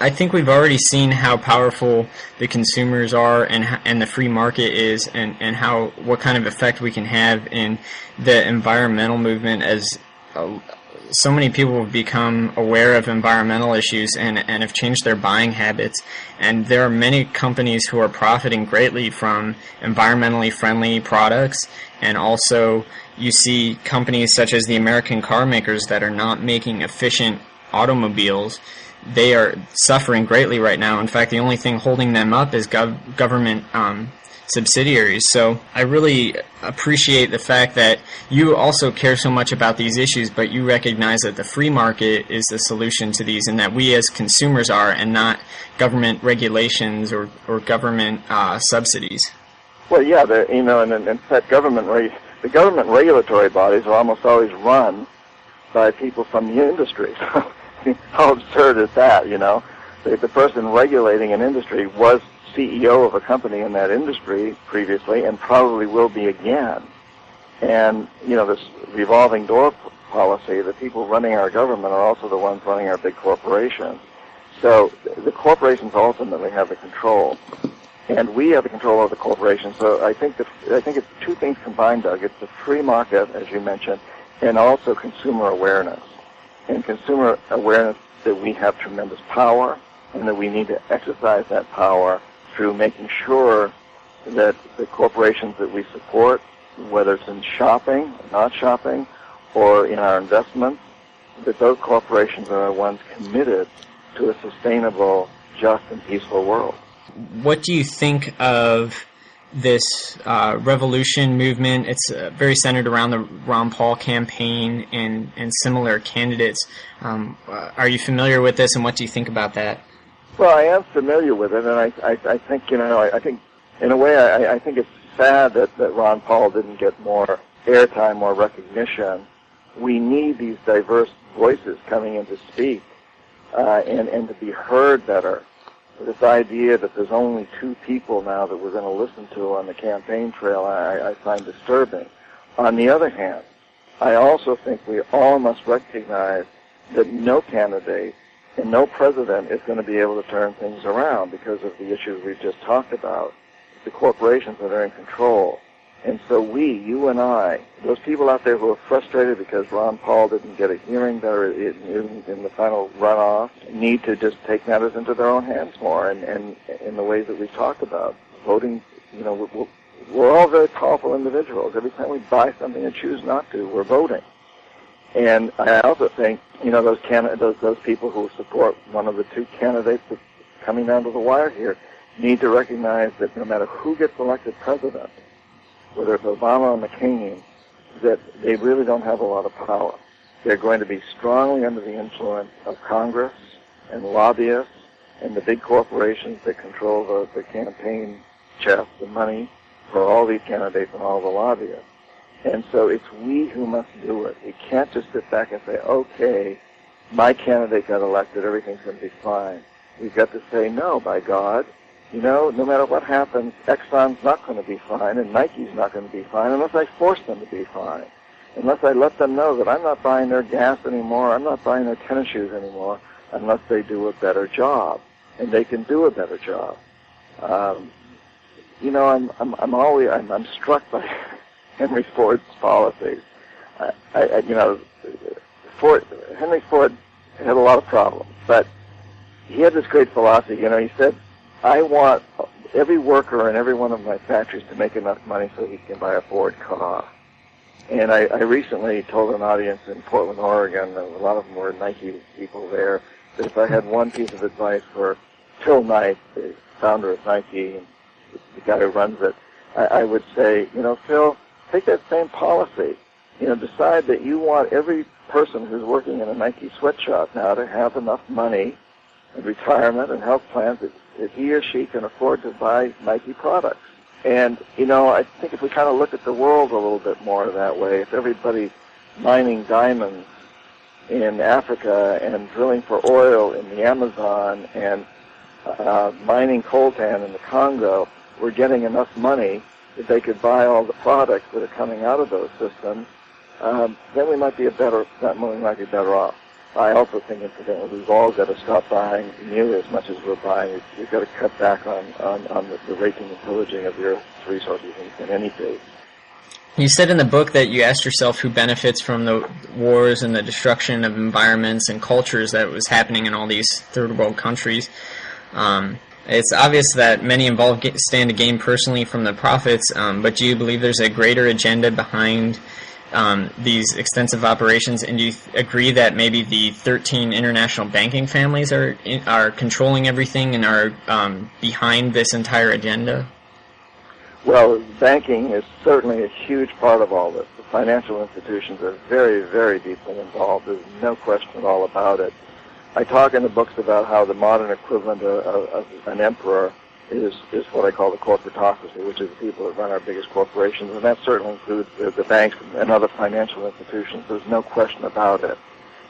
I think we've already seen how powerful the consumers are and the free market is, and what kind of effect we can have in the environmental movement as so many people have become aware of environmental issues and have changed their buying habits. And there are many companies who are profiting greatly from environmentally friendly products. And also you see companies such as the American car makers that are not making efficient automobiles. They are suffering greatly right now. In fact, the only thing holding them up is government subsidiaries. So I really appreciate the fact that you also care so much about these issues, but you recognize that the free market is the solution to these, and that we as consumers are, and not government regulations or government subsidies. Well, yeah, and in fact, the government regulatory bodies are almost always run by people from the industry. How absurd is that, The person regulating an industry was CEO of a company in that industry previously and probably will be again. And, this revolving door policy, the people running our government are also the ones running our big corporations. So the corporations ultimately have the control. And we have the control of the corporations. So I think it's two things combined, Doug. It's the free market, as you mentioned, and also consumer awareness. And consumer awareness that we have tremendous power and that we need to exercise that power through making sure that the corporations that we support, whether it's in shopping, not shopping, or in our investments, that those corporations are the ones committed to a sustainable, just, and peaceful world. What do you think of this revolution movement? It's very centered around the Ron Paul campaign and similar candidates. Are you familiar with this, and what do you think about that? Well, I am familiar with it, and I think, I think, in a way, I think it's sad that Ron Paul didn't get more airtime, more recognition. We need these diverse voices coming in to speak and to be heard better. This idea that there's only two people now that we're going to listen to on the campaign trail, I find disturbing. On the other hand, I also think we all must recognize that no candidate and no president is going to be able to turn things around because of the issues we've just talked about. The corporations that are in control. And so you and I, those people out there who are frustrated because Ron Paul didn't get a hearing there in the final runoff, need to just take matters into their own hands more, and in the ways that we've talked about. Voting, we're all very powerful individuals. Every time we buy something and choose not to, we're voting. And I also think, those people who support one of the two candidates that's coming down to the wire here need to recognize that no matter who gets elected president, whether it's Obama or McCain, that they really don't have a lot of power. They're going to be strongly under the influence of Congress and lobbyists and the big corporations that control the campaign chest, the money for all these candidates and all the lobbyists. And so it's we who must do it. We can't just sit back and say, okay, my candidate got elected, everything's going to be fine. We've got to say, no, by God, no matter what happens, Exxon's not going to be fine, and Nike's not going to be fine unless I force them to be fine. Unless I let them know that I'm not buying their gas anymore, I'm not buying their tennis shoes anymore, unless they do a better job. And they can do a better job. I'm struck by Henry Ford's policies. Henry Ford had a lot of problems, but he had this great philosophy. He said, I want every worker in every one of my factories to make enough money so he can buy a Ford car. And I recently told an audience in Portland, Oregon, a lot of them were Nike people there, that if I had one piece of advice for Phil Knight, the founder of Nike, and the guy who runs it, I would say, Phil, take that same policy. Decide that you want every person who's working in a Nike sweatshop now to have enough money and retirement and health plans that he or she can afford to buy Nike products. And, I think if we kind of look at the world a little bit more that way, if everybody mining diamonds in Africa and drilling for oil in the Amazon and mining coltan in the Congo were getting enough money that they could buy all the products that are coming out of those systems, then we might be better off. I also think, incidentally, we've all got to stop buying nearly as much as we're buying. We've got to cut back on the raping and pillaging of the Earth's resources in any case. You said in the book that you asked yourself who benefits from the wars and the destruction of environments and cultures that was happening in all these third world countries. It's obvious that many involved stand to gain personally from the profits, but do you believe there's a greater agenda behind these extensive operations, and do you agree that maybe the 13 international banking families are controlling everything and are behind this entire agenda? Well, banking is certainly a huge part of all this. The financial institutions are very, very deeply involved. There's no question at all about it. I talk in the books about how the modern equivalent of an emperor is what I call the corporatocracy, which is the people that run our biggest corporations, and that certainly includes the banks and other financial institutions. There's no question about it.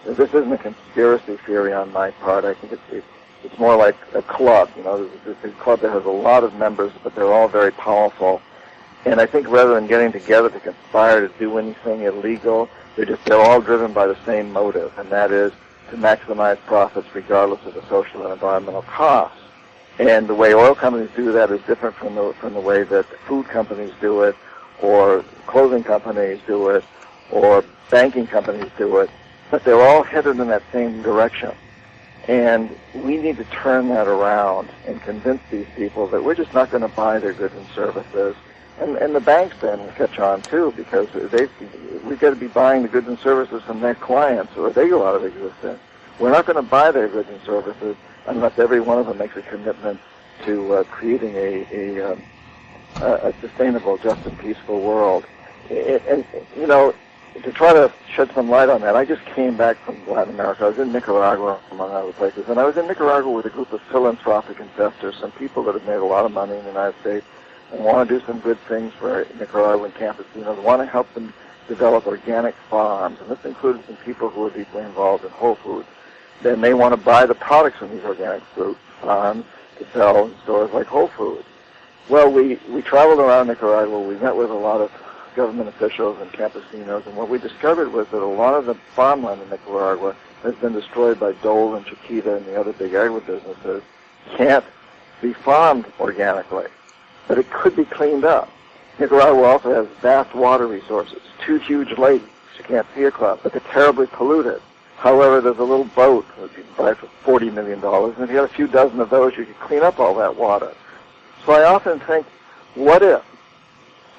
This isn't a conspiracy theory on my part. I think it's more like a club. You know, it's a club that has a lot of members, but they're all very powerful. And I think rather than getting together to conspire to do anything illegal, they're all driven by the same motive, and that is to maximize profits regardless of the social and environmental costs. And the way oil companies do that is different from the way that food companies do it, or clothing companies do it, or banking companies do it. But they're all headed in that same direction. And we need to turn that around and convince these people that we're just not going to buy their goods and services. And the banks then catch on too, because we've got to be buying the goods and services from their clients, or they go out of existence. We're not going to buy their goods and services unless every one of them makes a commitment to creating a sustainable, just, and peaceful world. And you know, to try to shed some light on that, I just came back from Latin America. I was in Nicaragua, among other places, and I was in Nicaragua with a group of philanthropic investors, some people that have made a lot of money in the United States and want to do some good things for Nicaraguan campesinos, want to help them develop organic farms, and this included some people who are deeply involved in Whole Foods. Then they want to buy the products from these organic fruit farms to sell in stores like Whole Foods. Well, we traveled around Nicaragua. We met with a lot of government officials and campesinos, and what we discovered was that a lot of the farmland in Nicaragua has been destroyed by Dole and Chiquita and the other big agribusinesses. Can't be farmed organically, but it could be cleaned up. Nicaragua also has vast water resources, 2 huge lakes you can't see across, but they're terribly polluted. However, there's a little boat that you can buy for $40 million, and if you had a few dozen of those, you could clean up all that water. So I often think, what if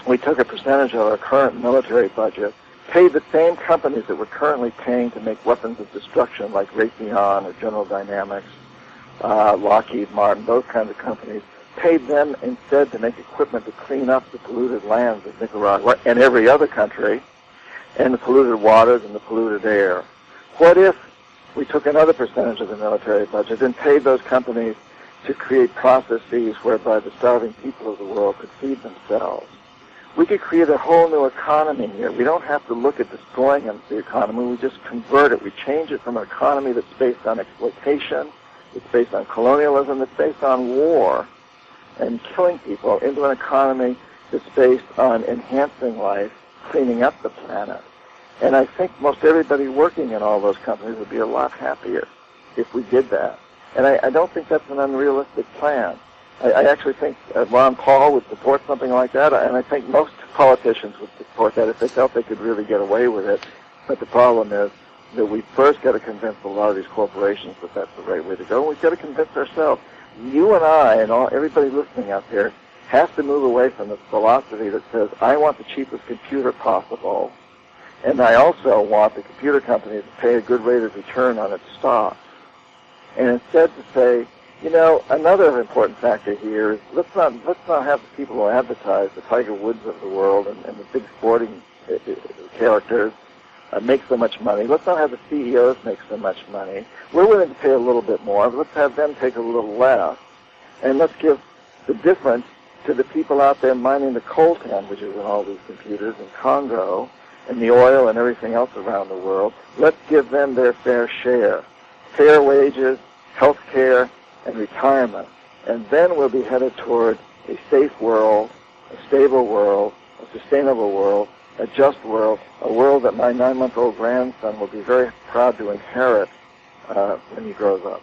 we took a percentage of our current military budget, paid the same companies that we're currently paying to make weapons of destruction, like Raytheon or General Dynamics, Lockheed Martin, those kinds of companies, paid them instead to make equipment to clean up the polluted lands of Nicaragua and every other country, and the polluted waters and the polluted air. What if we took another percentage of the military budget and paid those companies to create processes whereby the starving people of the world could feed themselves? We could create a whole new economy here. We don't have to look at destroying the economy. We just convert it. We change it from an economy that's based on exploitation, it's based on colonialism, it's based on war and killing people, into an economy that's based on enhancing life, cleaning up the planet. And I think most everybody working in all those companies would be a lot happier if we did that. And I don't think that's an unrealistic plan. I actually think Ron Paul would support something like that, and I think most politicians would support that if they felt they could really get away with it. But the problem is that we first got to convince a lot of these corporations that that's the right way to go, and we've got to convince ourselves. You and I and everybody listening out there has to move away from this philosophy that says, I want the cheapest computer possible, and I also want the computer company to pay a good rate of return on its stock. And instead to say, you know, another important factor here is let's not have the people who advertise, the Tiger Woods of the world and the big sporting characters make so much money. Let's not have the CEOs make so much money. We're willing to pay a little bit more, but let's have them take a little less. And let's give the difference to the people out there mining the coltan, which is in all these computers, in Congo, and the oil and everything else around the world. Let's give them their fair share. Fair wages, health care, and retirement. And then we'll be headed toward a safe world, a stable world, a sustainable world, a just world, a world that my 9-month-old grandson will be very proud to inherit when he grows up.